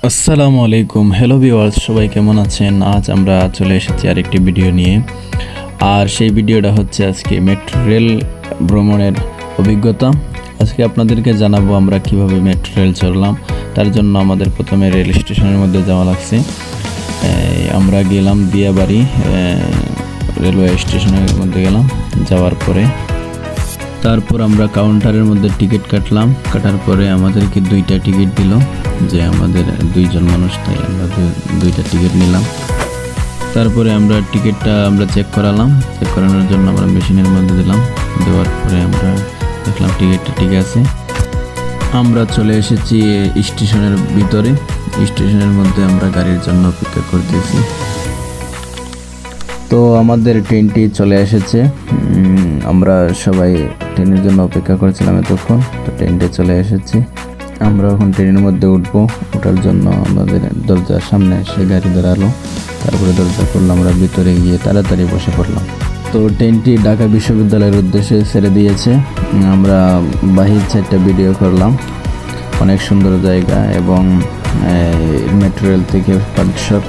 আসসালামু আলাইকুম, hello viewers, সবাই কেমন আছেন? আজ আমরা চলে এসেছি আরেকটি ভিডিও নিয়ে। আর সেই ভিডিওটা হচ্ছে আজকে মেট্রো রেল ভ্রমণের অভিজ্ঞতা। আজকে আপনাদেরকে জানাবো আমরা কিভাবে মেট্রো রেল চড়লাম। তার জন্য আমাদের প্রথমে রেল স্টেশনের মধ্যে যাওয়া লাগছে। আমরা গেলাম দিয়াবাড়ি রেলওয়ে স্টেশনের মধ্যে গেলাম। যাওয়ার পরে তারপর আমরা কাউন্টারের মধ্যে টিকিট কাটার পরে আমাদেরকে 2টা টিকিট দিল, যে আমাদের 2জন মানুষ, তাই আমরা 2টা টিকিট নিলাম। তারপরে আমরা টিকিটটা চেক করানোর জন্য আমরা মেশিনের মধ্যে দিলাম। দেওয়ার পরে আমরা দেখলাম টিকিটটা ঠিক আছে। আমরা চলে এসেছি স্টেশনের ভিতরে। স্টেশনের মধ্যে আমরা গাড়ির জন্য অপেক্ষা করতেছি। তো আমাদের ট্রেনটি চলে এসেছে। আমরা সবাই ট্রেনের জন্য অপেক্ষা করেছিলাম এতক্ষণ। তো ট্রেনটি চলে এসেছে। আমরা এখন ট্রেনের মধ্যে ওঠার জন্য আমাদের দরজার সামনে এসে গাড়ি দাঁড়ালো। তারপরে দরজা খুললাম, আমরা ভিতরে গিয়ে তাড়াতাড়ি বসে পড়লাম। তো ট্রেনটি ঢাকা বিশ্ববিদ্যালয়ের উদ্দেশ্যে ছেড়ে দিয়েছে। আমরা বাহির সাইডটা ভিডিও করলাম। অনেক সুন্দর জায়গা এবং মেট্রো রেল থেকে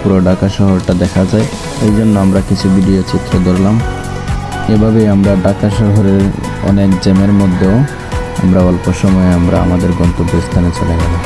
পুরো ঢাকা শহরটা দেখা যায়। এই জন্য আমরা কিছু ভিডিও চিত্র ধরলাম। এভাবেই আমরা ঢাকা শহরের অনেক জ্যামের মধ্যেও আমরা অল্প সময়ে আমাদের গন্তব্যস্থানে চলে গেলাম।